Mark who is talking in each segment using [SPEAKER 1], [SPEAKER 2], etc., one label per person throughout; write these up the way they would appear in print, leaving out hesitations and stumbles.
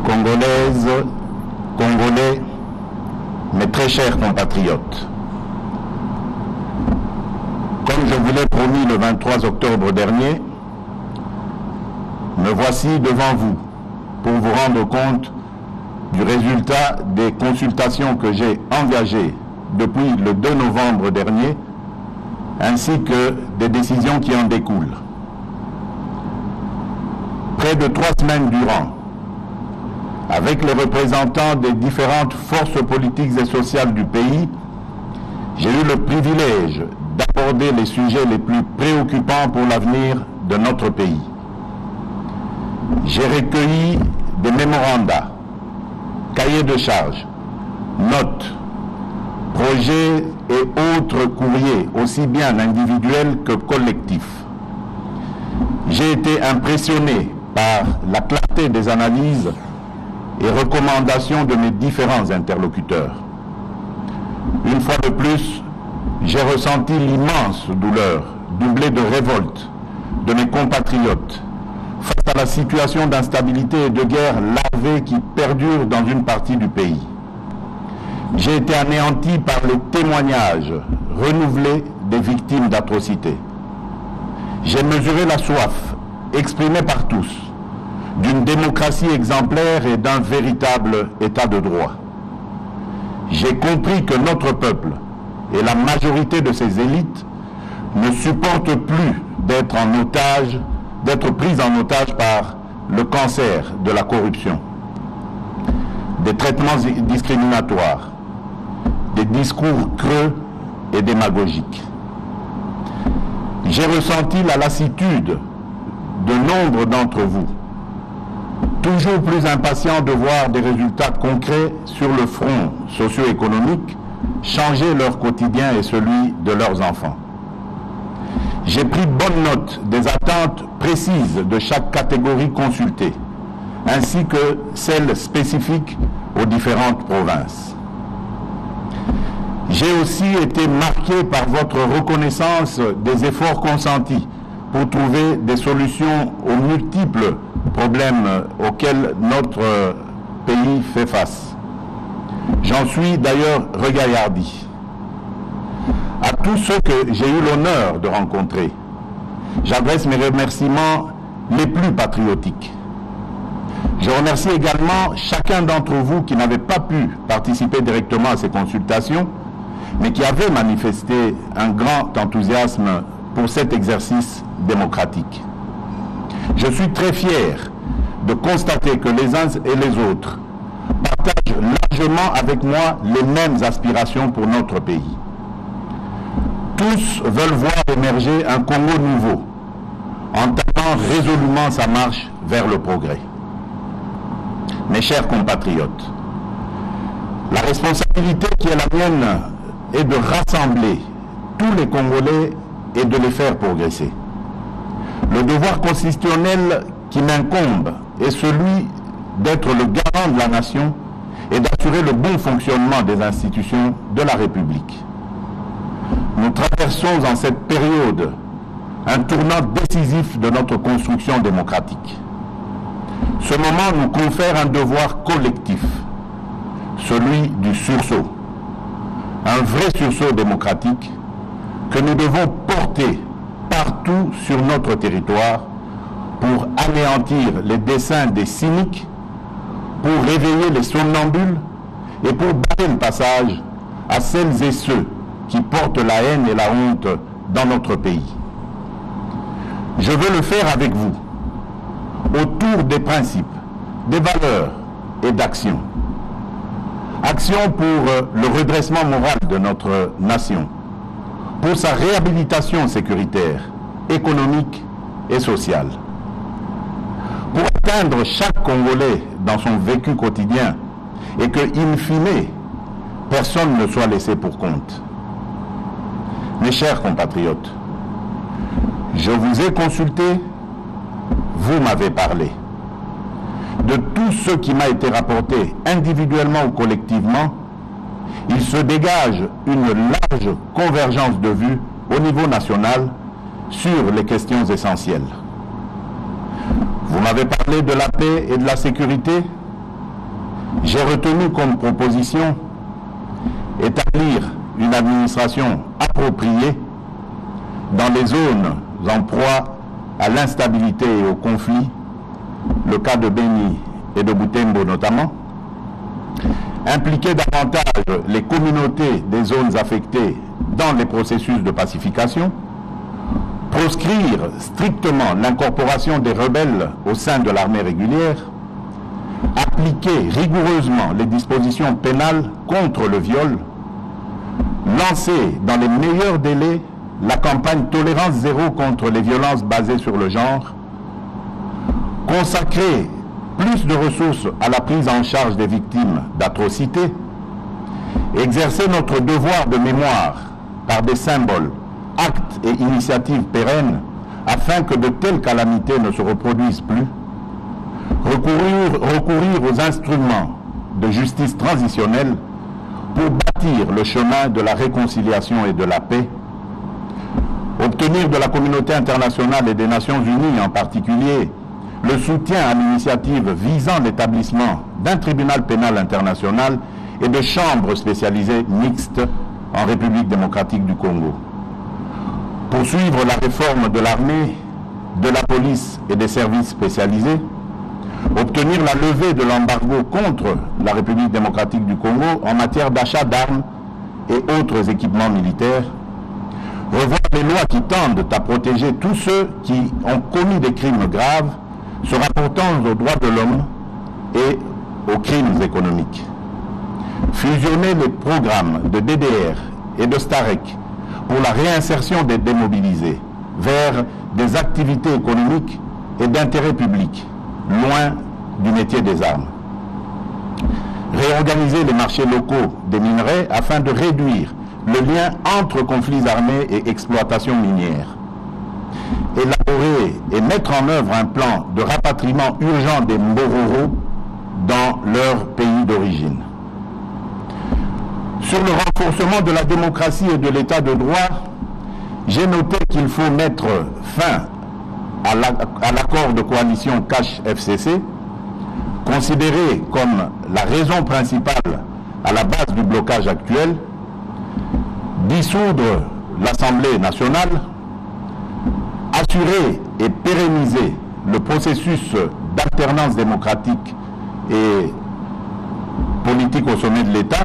[SPEAKER 1] Congolaises, Congolais, mes très chers compatriotes, comme je vous l'ai promis le 23 octobre dernier, me voici devant vous pour vous rendre compte du résultat des consultations que j'ai engagées depuis le 2 novembre dernier, ainsi que des décisions qui en découlent. Près de 3 semaines durant, avec les représentants des différentes forces politiques et sociales du pays, j'ai eu le privilège d'aborder les sujets les plus préoccupants pour l'avenir de notre pays. J'ai recueilli des mémorandas, cahiers de charges, notes, projets et autres courriers, aussi bien individuels que collectifs. J'ai été impressionné par la clarté des analyses et recommandations de mes différents interlocuteurs. Une fois de plus, j'ai ressenti l'immense douleur, doublée de révolte, de mes compatriotes face à la situation d'instabilité et de guerre larvée qui perdure dans une partie du pays. J'ai été anéanti par les témoignages renouvelés des victimes d'atrocités. J'ai mesuré la soif, exprimée par tous, d'une démocratie exemplaire et d'un véritable état de droit. J'ai compris que notre peuple et la majorité de ses élites ne supportent plus d'être pris en otage par le cancer de la corruption, des traitements discriminatoires, des discours creux et démagogiques. J'ai ressenti la lassitude de nombre d'entre vous, toujours plus impatients de voir des résultats concrets sur le front socio-économique changer leur quotidien et celui de leurs enfants. J'ai pris bonne note des attentes précises de chaque catégorie consultée, ainsi que celles spécifiques aux différentes provinces. J'ai aussi été marqué par votre reconnaissance des efforts consentis pour trouver des solutions aux multiples problèmes auxquels notre pays fait face. J'en suis d'ailleurs regaillardi. À tous ceux que j'ai eu l'honneur de rencontrer, j'adresse mes remerciements les plus patriotiques. Je remercie également chacun d'entre vous qui n'avait pas pu participer directement à ces consultations, mais qui avait manifesté un grand enthousiasme pour cet exercice démocratique. Je suis très fier de constater que les uns et les autres partagent largement avec moi les mêmes aspirations pour notre pays. Tous veulent voir émerger un Congo nouveau, entamant résolument sa marche vers le progrès. Mes chers compatriotes, la responsabilité qui est la mienne est de rassembler tous les Congolais et de les faire progresser. Le devoir constitutionnel qui m'incombe est celui d'être le garant de la nation et d'assurer le bon fonctionnement des institutions de la République. Nous traversons en cette période un tournant décisif de notre construction démocratique. Ce moment nous confère un devoir collectif, celui du sursaut. Un vrai sursaut démocratique que nous devons porter partout sur notre territoire pour anéantir les desseins des cyniques, pour réveiller les somnambules et pour barrer le passage à celles et ceux qui portent la haine et la honte dans notre pays. Je veux le faire avec vous, autour des principes, des valeurs et d'actions. Action pour le redressement moral de notre nation, pour sa réhabilitation sécuritaire, économique et sociale. Pour atteindre chaque Congolais dans son vécu quotidien et que, in fine, personne ne soit laissé pour compte. Mes chers compatriotes, je vous ai consulté, vous m'avez parlé. de tout ce qui m'a été rapporté individuellement ou collectivement, il se dégage une large convergence de vues au niveau national sur les questions essentielles. Vous m'avez parlé de la paix et de la sécurité. J'ai retenu comme proposition établir une administration appropriée dans les zones en proie à l'instabilité et au conflit, le cas de Beni et de Butembo notamment, impliquer davantage les communautés des zones affectées dans les processus de pacification, proscrire strictement l'incorporation des rebelles au sein de l'armée régulière, appliquer rigoureusement les dispositions pénales contre le viol, lancer dans les meilleurs délais la campagne Tolérance Zéro contre les violences basées sur le genre, consacrer plus de ressources à la prise en charge des victimes d'atrocités, exercer notre devoir de mémoire par des symboles, actes et initiatives pérennes afin que de telles calamités ne se reproduisent plus, recourir aux instruments de justice transitionnelle pour bâtir le chemin de la réconciliation et de la paix, obtenir de la communauté internationale et des Nations Unies en particulier le soutien à l'initiative visant l'établissement d'un tribunal pénal international et de chambres spécialisées mixtes en République démocratique du Congo. Poursuivre la réforme de l'armée, de la police et des services spécialisés, obtenir la levée de l'embargo contre la République démocratique du Congo en matière d'achat d'armes et autres équipements militaires, revoir les lois qui tendent à protéger tous ceux qui ont commis des crimes graves se rapportant aux droits de l'homme et aux crimes économiques. Fusionner les programmes de DDR et de STAREC pour la réinsertion des démobilisés vers des activités économiques et d'intérêt public, loin du métier des armes. Réorganiser les marchés locaux des minerais afin de réduire le lien entre conflits armés et exploitation minière. Élaborer et mettre en œuvre un plan de rapatriement urgent des Mbororo dans leur pays d'origine. Sur le renforcement de la démocratie et de l'état de droit, j'ai noté qu'il faut mettre fin à l'accord de coalition CACH-FCC, considéré comme la raison principale à la base du blocage actuel, dissoudre l'Assemblée nationale, assurer et pérenniser le processus d'alternance démocratique et politique au sommet de l'État,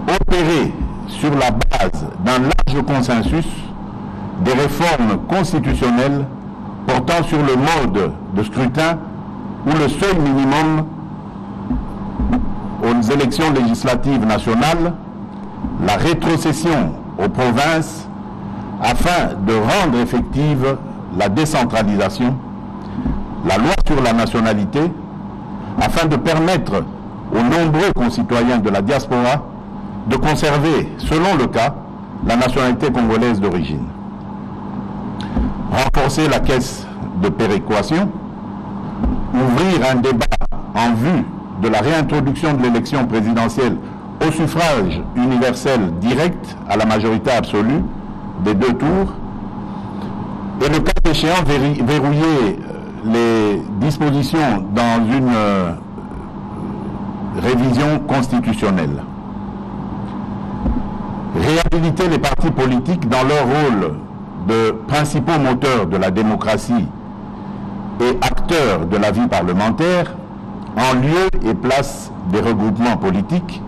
[SPEAKER 1] opérer sur la base d'un large consensus des réformes constitutionnelles portant sur le mode de scrutin ou le seuil minimum aux élections législatives nationales, la rétrocession aux provinces afin de rendre effective la décentralisation, la loi sur la nationalité, afin de permettre aux nombreux concitoyens de la diaspora de conserver, selon le cas, la nationalité congolaise d'origine. Renforcer la caisse de péréquation, ouvrir un débat en vue de la réintroduction de l'élection présidentielle au suffrage universel direct à la majorité absolue des deux tours, et le cas échéant verrouiller les dispositions dans une révision constitutionnelle. Réhabiliter les partis politiques dans leur rôle de principaux moteurs de la démocratie et acteurs de la vie parlementaire, en lieu et place des regroupements politiques,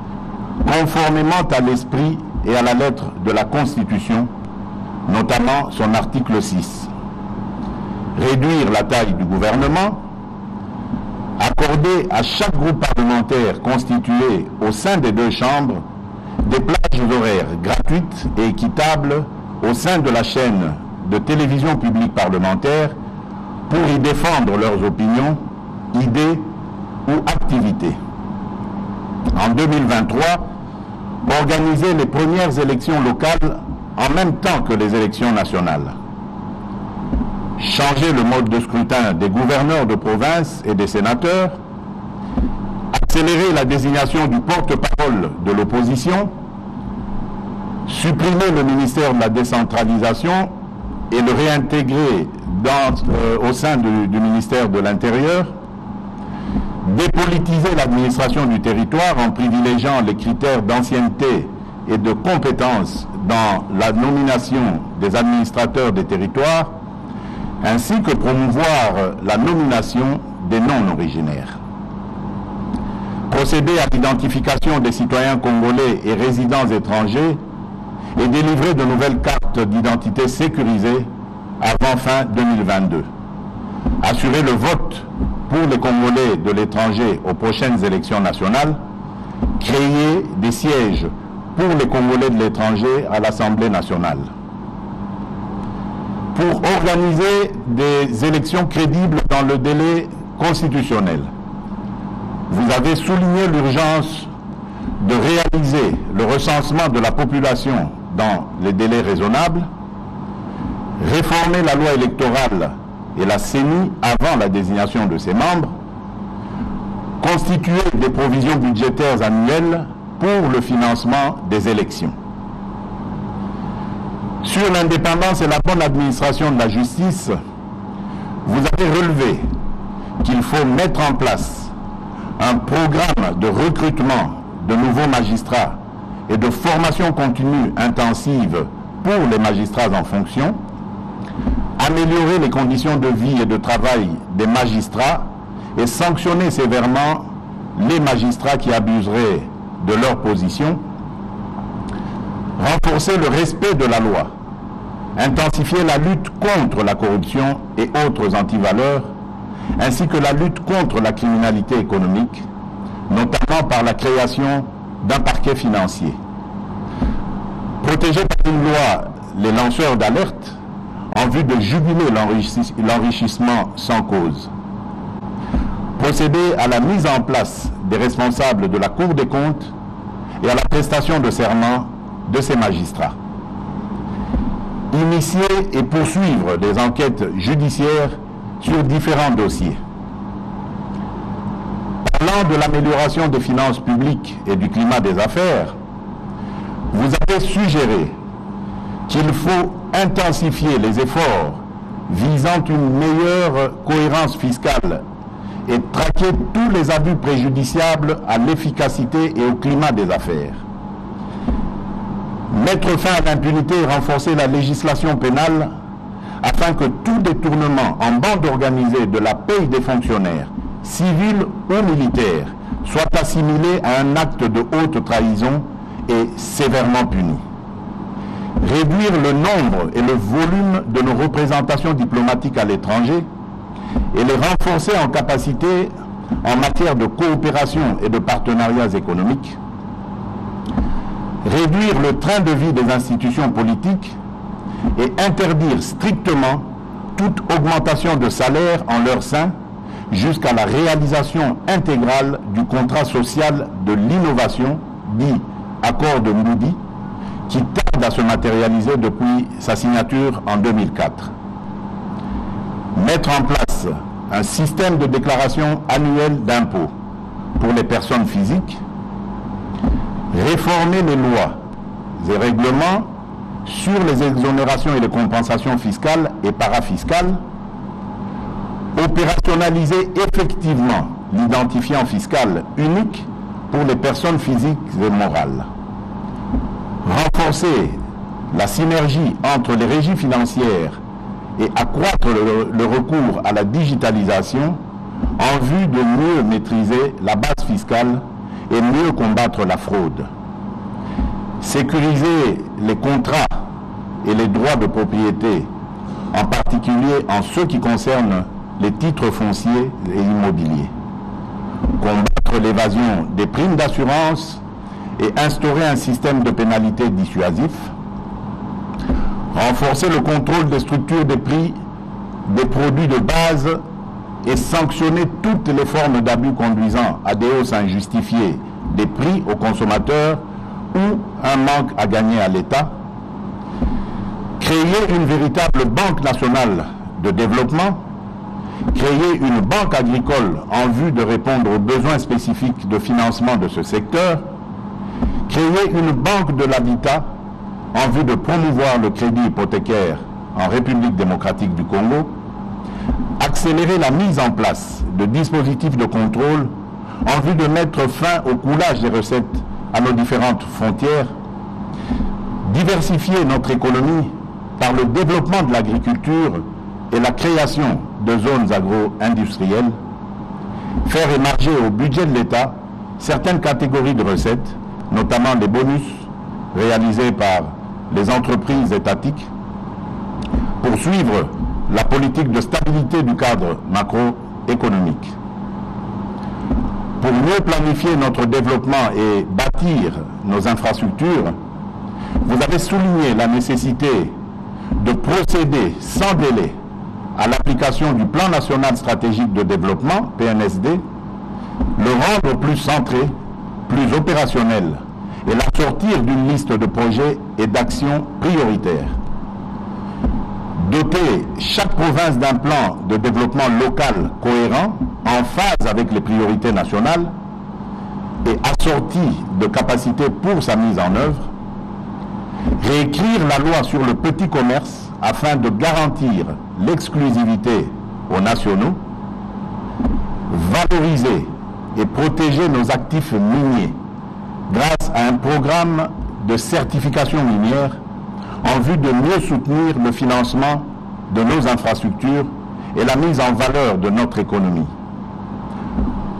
[SPEAKER 1] conformément à l'esprit et à la lettre de la Constitution, notamment son article 6. Réduire la taille du gouvernement, accorder à chaque groupe parlementaire constitué au sein des deux chambres des plages horaires gratuites et équitables au sein de la chaîne de télévision publique parlementaire pour y défendre leurs opinions, idées ou activités. En 2023, organiser les premières élections locales en même temps que les élections nationales. changer le mode de scrutin des gouverneurs de province et des sénateurs, accélérer la désignation du porte-parole de l'opposition, supprimer le ministère de la décentralisation et le réintégrer au sein du ministère de l'Intérieur, dépolitiser l'administration du territoire en privilégiant les critères d'ancienneté et de compétence dans la nomination des administrateurs des territoires, ainsi que promouvoir la nomination des non-originaires. Procéder à l'identification des citoyens congolais et résidents étrangers et délivrer de nouvelles cartes d'identité sécurisées avant fin 2022. Assurer le vote pour les Congolais de l'étranger aux prochaines élections nationales. Créer des sièges pour les Congolais de l'étranger à l'Assemblée nationale. Pour organiser des élections crédibles dans le délai constitutionnel. Vous avez souligné l'urgence de réaliser le recensement de la population dans les délais raisonnables, réformer la loi électorale et la CENI avant la désignation de ses membres, constituer des provisions budgétaires annuelles pour le financement des élections. Sur l'indépendance et la bonne administration de la justice, vous avez relevé qu'il faut mettre en place un programme de recrutement de nouveaux magistrats et de formation continue intensive pour les magistrats en fonction, améliorer les conditions de vie et de travail des magistrats et sanctionner sévèrement les magistrats qui abuseraient de leur position, renforcer le respect de la loi, intensifier la lutte contre la corruption et autres antivaleurs, ainsi que la lutte contre la criminalité économique, notamment par la création d'un parquet financier. Protéger par une loi les lanceurs d'alerte en vue de juguler l'enrichissement sans cause. Procéder à la mise en place des responsables de la Cour des comptes et à la prestation de serment de ces magistrats. Initier et poursuivre des enquêtes judiciaires sur différents dossiers. Parlant de l'amélioration des finances publiques et du climat des affaires, vous avez suggéré qu'il faut intensifier les efforts visant une meilleure cohérence fiscale et traquer tous les abus préjudiciables à l'efficacité et au climat des affaires. Mettre fin à l'impunité et renforcer la législation pénale afin que tout détournement en bande organisée de la paye des fonctionnaires, civils ou militaires, soit assimilé à un acte de haute trahison et sévèrement puni. Réduire le nombre et le volume de nos représentations diplomatiques à l'étranger et les renforcer en capacité en matière de coopération et de partenariats économiques. Réduire le train de vie des institutions politiques et interdire strictement toute augmentation de salaire en leur sein jusqu'à la réalisation intégrale du contrat social de l'innovation, dit accord de Moody, qui tarde à se matérialiser depuis sa signature en 2004. Mettre en place un système de déclaration annuelle d'impôts pour les personnes physiques, réformer les lois et règlements sur les exonérations et les compensations fiscales et parafiscales, opérationnaliser effectivement l'identifiant fiscal unique pour les personnes physiques et morales, renforcer la synergie entre les régies financières et accroître le recours à la digitalisation en vue de mieux maîtriser la base fiscale et mieux combattre la fraude. Sécuriser les contrats et les droits de propriété, en particulier en ce qui concerne les titres fonciers et immobiliers. Combattre l'évasion des primes d'assurance et instaurer un système de pénalité dissuasif. Renforcer le contrôle des structures des prix des produits de base et sanctionner toutes les formes d'abus conduisant à des hausses injustifiées des prix aux consommateurs ou un manque à gagner à l'État. Créer une véritable banque nationale de développement, créer une banque agricole en vue de répondre aux besoins spécifiques de financement de ce secteur, créer une banque de l'habitat en vue de promouvoir le crédit hypothécaire en République démocratique du Congo, accélérer la mise en place de dispositifs de contrôle en vue de mettre fin au coulage des recettes à nos différentes frontières, diversifier notre économie par le développement de l'agriculture et la création de zones agro-industrielles, faire émerger au budget de l'État certaines catégories de recettes, notamment les bonus réalisés par les entreprises étatiques, poursuivre la politique de stabilité du cadre macroéconomique. Pour mieux planifier notre développement et bâtir nos infrastructures, vous avez souligné la nécessité de procéder sans délai à l'application du Plan national stratégique de développement, PNSD, le rendre plus centré, plus opérationnel et l'assortir d'une liste de projets et d'actions prioritaires. Doter chaque province d'un plan de développement local cohérent, en phase avec les priorités nationales et assorti de capacités pour sa mise en œuvre. Réécrire la loi sur le petit commerce afin de garantir l'exclusivité aux nationaux. Valoriser et protéger nos actifs miniers grâce à un programme de certification minière en vue de mieux soutenir le financement de nos infrastructures et la mise en valeur de notre économie.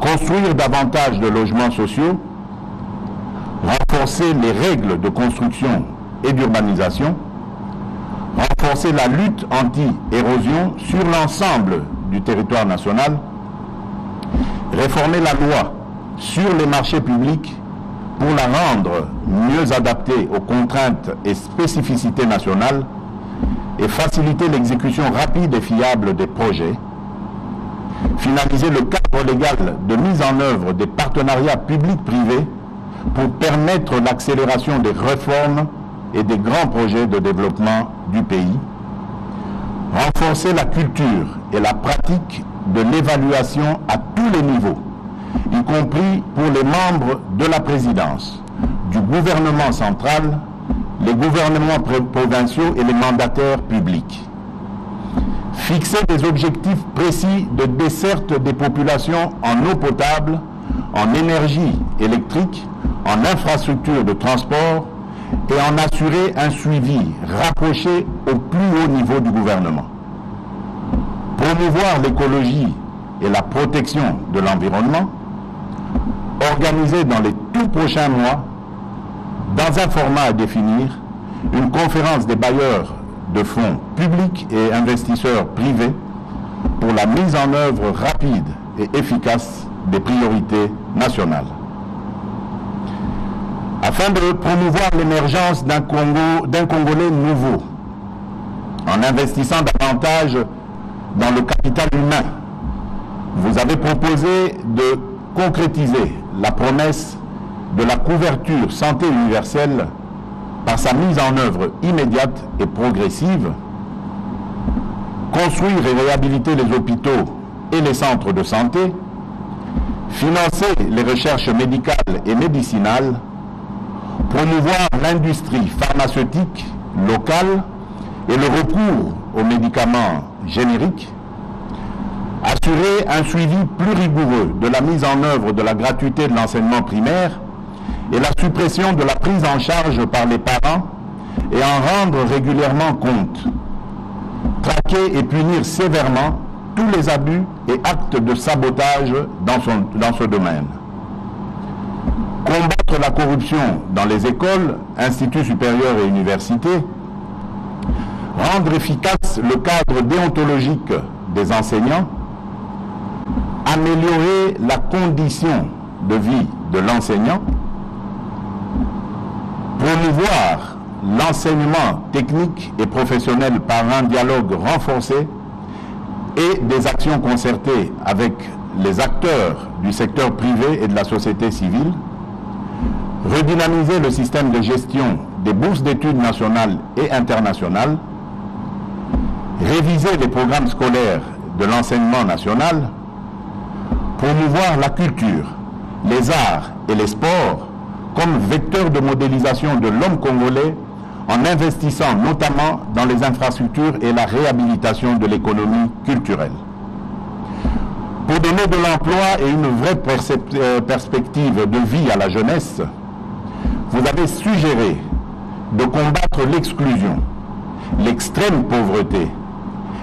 [SPEAKER 1] Construire davantage de logements sociaux, renforcer les règles de construction et d'urbanisation, renforcer la lutte anti-érosion sur l'ensemble du territoire national, réformer la loi sur les marchés publics pour la rendre mieux adaptée aux contraintes et spécificités nationales et faciliter l'exécution rapide et fiable des projets, finaliser le cadre légal de mise en œuvre des partenariats publics-privés pour permettre l'accélération des réformes et des grands projets de développement du pays, renforcer la culture et la pratique de l'évaluation à tous les niveaux, y compris pour les membres de la présidence, du gouvernement central, les gouvernements provinciaux et les mandataires publics. Fixer des objectifs précis de desserte des populations en eau potable, en énergie électrique, en infrastructures de transport et en assurer un suivi rapproché au plus haut niveau du gouvernement. Promouvoir l'écologie et la protection de l'environnement, organiser dans les tout prochains mois, dans un format à définir, une conférence des bailleurs de fonds publics et investisseurs privés pour la mise en œuvre rapide et efficace des priorités nationales. Afin de promouvoir l'émergence d'un Congolais nouveau, en investissant davantage dans le capital humain, vous avez proposé de concrétiser la promesse de la couverture santé universelle par sa mise en œuvre immédiate et progressive, construire et réhabiliter les hôpitaux et les centres de santé, financer les recherches médicales et médicinales, promouvoir l'industrie pharmaceutique locale et le recours aux médicaments génériques, assurer un suivi plus rigoureux de la mise en œuvre de la gratuité de l'enseignement primaire et la suppression de la prise en charge par les parents et en rendre régulièrement compte, traquer et punir sévèrement tous les abus et actes de sabotage dans ce domaine. Combattre la corruption dans les écoles, instituts supérieurs et universités, rendre efficace le cadre déontologique des enseignants, améliorer la condition de vie de l'enseignant, promouvoir l'enseignement technique et professionnel par un dialogue renforcé et des actions concertées avec les acteurs du secteur privé et de la société civile, redynamiser le système de gestion des bourses d'études nationales et internationales, réviser les programmes scolaires de l'enseignement national, promouvoir la culture, les arts et les sports comme vecteurs de modélisation de l'homme congolais en investissant notamment dans les infrastructures et la réhabilitation de l'économie culturelle. Pour donner de l'emploi et une vraie perspective de vie à la jeunesse, vous avez suggéré de combattre l'exclusion, l'extrême pauvreté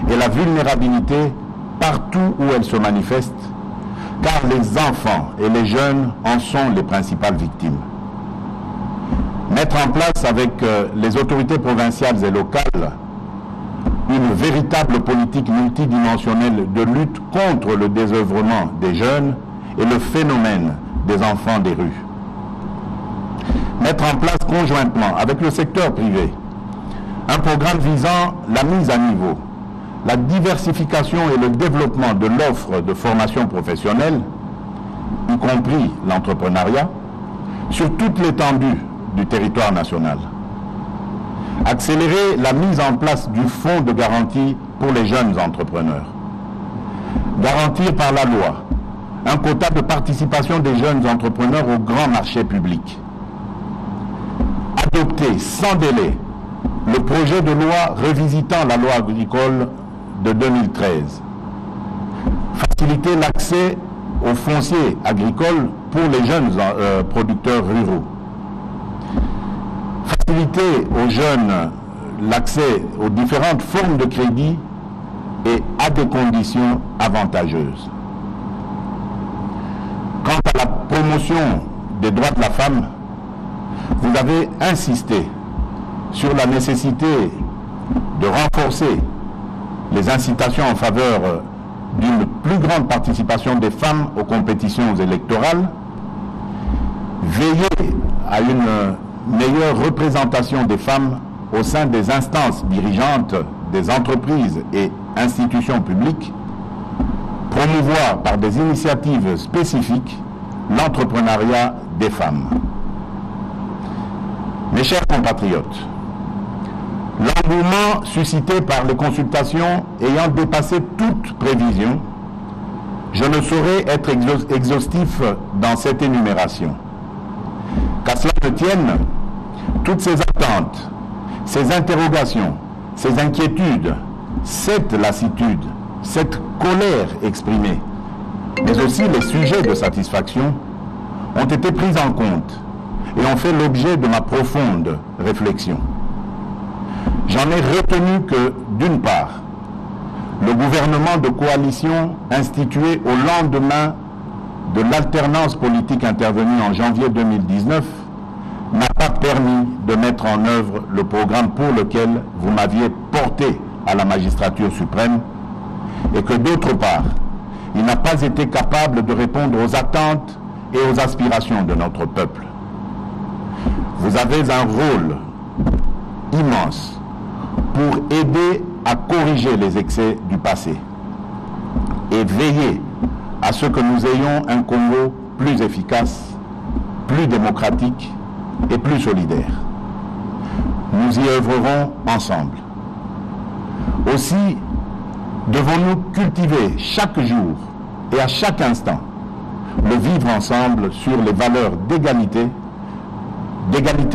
[SPEAKER 1] et la vulnérabilité partout où elle se manifeste, car les enfants et les jeunes en sont les principales victimes. Mettre en place avec les autorités provinciales et locales une véritable politique multidimensionnelle de lutte contre le désœuvrement des jeunes et le phénomène des enfants des rues. Mettre en place conjointement avec le secteur privé un programme visant la mise à niveau, la diversification et le développement de l'offre de formation professionnelle, y compris l'entrepreneuriat, sur toute l'étendue du territoire national. Accélérer la mise en place du fonds de garantie pour les jeunes entrepreneurs. Garantir par la loi un quota de participation des jeunes entrepreneurs au grand marché public. Adopter sans délai le projet de loi revisitant la loi agricole de 2013. Faciliter l'accès au foncier agricole pour les jeunes producteurs ruraux. Faciliter aux jeunes l'accès aux différentes formes de crédit et à des conditions avantageuses. Quant à la promotion des droits de la femme, vous avez insisté sur la nécessité de renforcer les incitations en faveur d'une plus grande participation des femmes aux compétitions électorales, veiller à une meilleure représentation des femmes au sein des instances dirigeantes des entreprises et institutions publiques, promouvoir par des initiatives spécifiques l'entrepreneuriat des femmes. Mes chers compatriotes, l'engouement suscité par les consultations ayant dépassé toute prévision, je ne saurais être exhaustif dans cette énumération. Qu'à cela ne tienne, toutes ces attentes, ces interrogations, ces inquiétudes, cette lassitude, cette colère exprimée, mais aussi les sujets de satisfaction, ont été pris en compte et ont fait l'objet de ma profonde réflexion. J'en ai retenu que, d'une part, le gouvernement de coalition institué au lendemain de l'alternance politique intervenue en janvier 2019 n'a pas permis de mettre en œuvre le programme pour lequel vous m'aviez porté à la magistrature suprême, et que d'autre part, il n'a pas été capable de répondre aux attentes et aux aspirations de notre peuple. Vous avez un rôle immense pour aider à corriger les excès du passé et veiller à ce que nous ayons un Congo plus efficace, plus démocratique et plus solidaire. Nous y œuvrerons ensemble. Aussi, devons-nous cultiver chaque jour et à chaque instant le vivre ensemble sur les valeurs d'égalité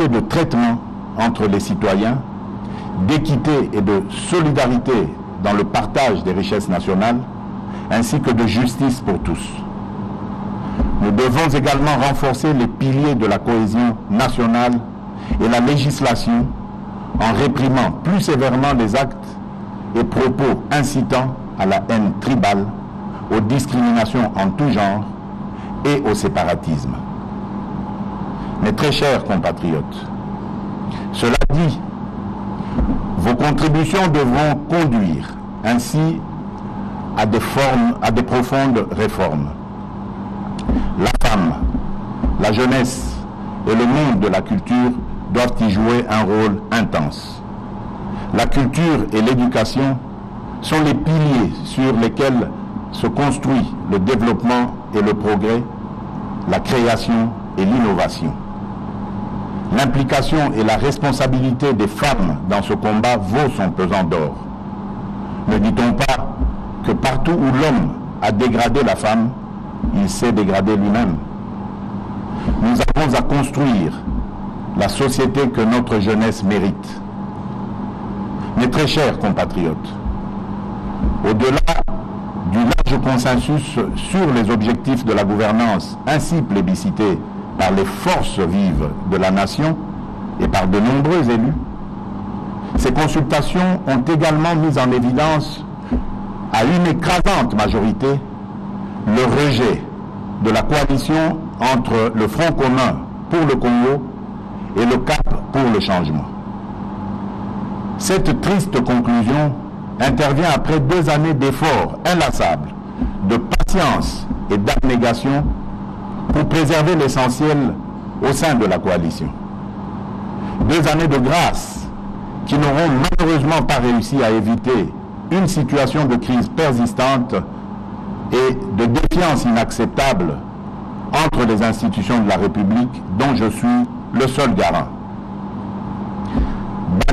[SPEAKER 1] de traitement entre les citoyens, d'équité et de solidarité dans le partage des richesses nationales, ainsi que de justice pour tous. Nous devons également renforcer les piliers de la cohésion nationale et la législation en réprimant plus sévèrement les actes et propos incitant à la haine tribale, aux discriminations en tout genre et au séparatisme. Mes très chers compatriotes, cela dit, vos contributions devront conduire ainsi à des profondes réformes. La femme, la jeunesse et le monde de la culture doivent y jouer un rôle intense. La culture et l'éducation sont les piliers sur lesquels se construit le développement et le progrès, la création et l'innovation. L'implication et la responsabilité des femmes dans ce combat vaut son pesant d'or. Ne dit-on pas que partout où l'homme a dégradé la femme, il s'est dégradé lui-même? Nous avons à construire la société que notre jeunesse mérite. Mes très chers compatriotes, au-delà du large consensus sur les objectifs de la gouvernance ainsi plébiscités par les forces vives de la nation et par de nombreux élus, ces consultations ont également mis en évidence à une écrasante majorité le rejet de la coalition entre le Front commun pour le Congo et le Cap pour le changement. Cette triste conclusion intervient après 2 années d'efforts inlassables, de patience et d'abnégation pour préserver l'essentiel au sein de la coalition. 2 années de grâce qui n'auront malheureusement pas réussi à éviter une situation de crise persistante et de défiance inacceptable entre les institutions de la République dont je suis le seul garant.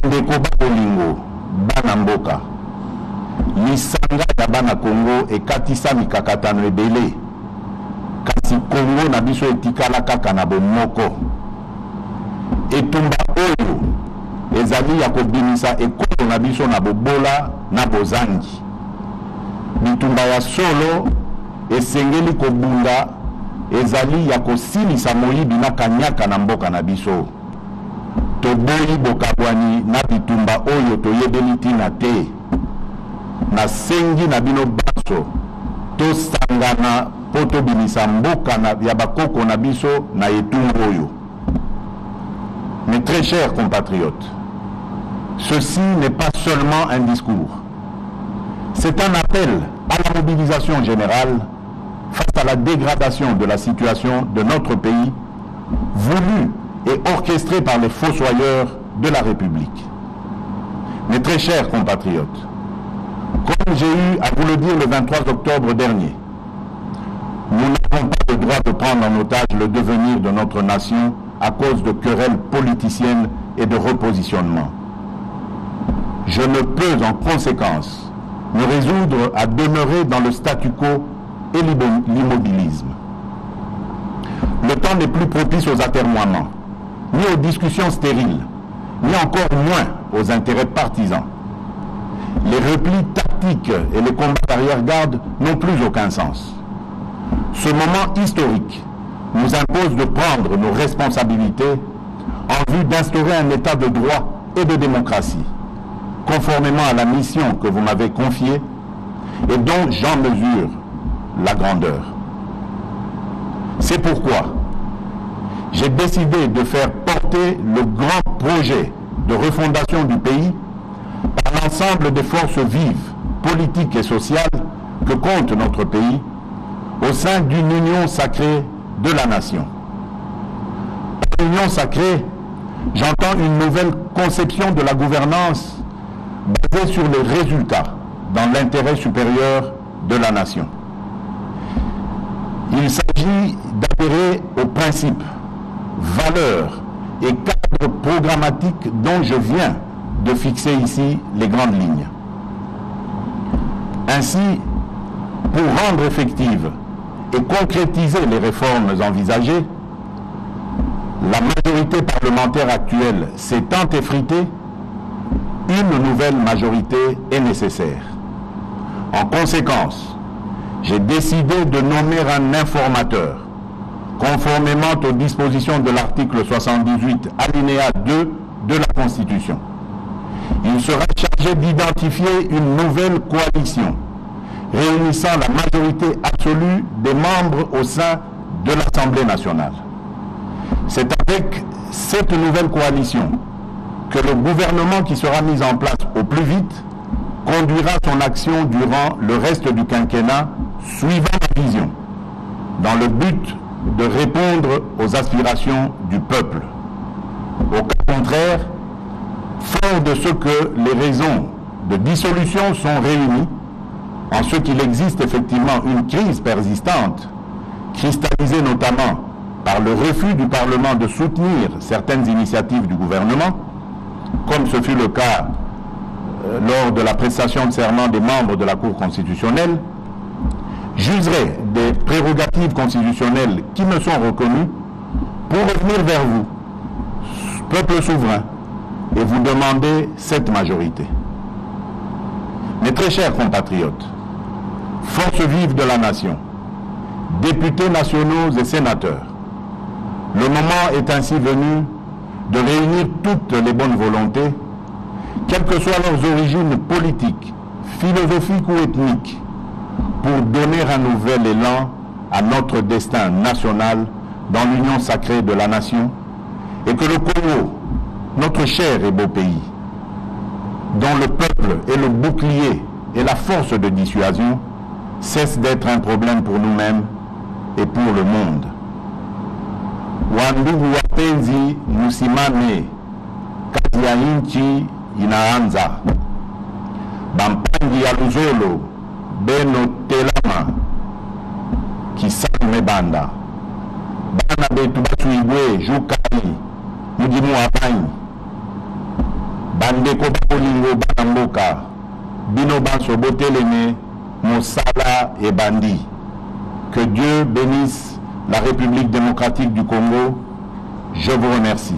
[SPEAKER 1] Bandeko Bakolingo, Banamboka, lisanga ya bana Congo ekatisa mikakatano ebele, kasi Congo na biso etikala kaka na bomoko. Etumba oyo ezali ya kobimisa ekolo na biso na bobola na bozangi. Bitumba ya solo esengeli kobunga ezali ya kosilisa moyibi na kanyaka na mboka na biso. Toboyi bokabwani na bitumba oyo toyebeli tina te. Na sengi na bino baso tosangana po tobimisa mboka na ya bakoko na biso na etumbu oyo. Mes très chers compatriotes, ceci n'est pas seulement un discours. C'est un appel à la mobilisation générale face à la dégradation de la situation de notre pays, voulue et orchestrée par les fossoyeurs de la République. Mes très chers compatriotes, comme j'ai eu à vous le dire le 23 octobre dernier, nous n'avons pas le droit de prendre en otage le devenir de notre nation à cause de querelles politiciennes et de repositionnement. Je ne peux en conséquence me résoudre à demeurer dans le statu quo et l'immobilisme. Le temps n'est plus propice aux atermoiements, ni aux discussions stériles, ni encore moins aux intérêts partisans. Les replis tactiques et les combats d'arrière-garde n'ont plus aucun sens. Ce moment historique nous impose de prendre nos responsabilités en vue d'instaurer un état de droit et de démocratie, conformément à la mission que vous m'avez confiée et dont j'en mesure la grandeur. C'est pourquoi j'ai décidé de faire porter le grand projet de refondation du pays par l'ensemble des forces vives, politiques et sociales que compte notre pays au sein d'une union sacrée de la nation. Par union sacrée, j'entends une nouvelle conception de la gouvernance basée sur les résultats dans l'intérêt supérieur de la nation. Il s'agit d'adhérer aux principes, valeurs et cadres programmatiques dont je viens de fixer ici les grandes lignes. Ainsi, pour rendre effective et concrétiser les réformes envisagées, la majorité parlementaire actuelle s'étant effritée, une nouvelle majorité est nécessaire. En conséquence, j'ai décidé de nommer un informateur, conformément aux dispositions de l'article 78, alinéa 2 de la Constitution. Il sera chargé d'identifier une nouvelle coalition réunissant la majorité absolue des membres au sein de l'Assemblée nationale. C'est avec cette nouvelle coalition que le gouvernement qui sera mis en place au plus vite conduira son action durant le reste du quinquennat suivant la vision, dans le but de répondre aux aspirations du peuple. Au cas contraire, fort de ce que les raisons de dissolution sont réunies, en ce qu'il existe effectivement une crise persistante, cristallisée notamment par le refus du Parlement de soutenir certaines initiatives du gouvernement, comme ce fut le cas lors de la prestation de serment des membres de la Cour constitutionnelle, j'userai des prérogatives constitutionnelles qui me sont reconnues pour revenir vers vous, peuple souverain, et vous demander cette majorité. Mes très chers compatriotes, forces vives de la nation, députés nationaux et sénateurs, le moment est ainsi venu de réunir toutes les bonnes volontés, quelles que soient leurs origines politiques, philosophiques ou ethniques, pour donner un nouvel élan à notre destin national dans l'union sacrée de la nation, et que le Congo, notre cher et beau pays, dont le peuple est le bouclier et la force de dissuasion, cesse d'être un problème pour nous-mêmes et pour le monde. Wandugu wapenzi, musimame, kazi ya nchi inaanza. Bampangi ya Luzolo, beno telama, kisame banda. Bana betu basuibwe, jukani, mujimu apanyi. Bandeko bakolingo banamboka, bino banso boteleme, mosala et bandi. Que Dieu bénisse la République démocratique du Congo. Je vous remercie.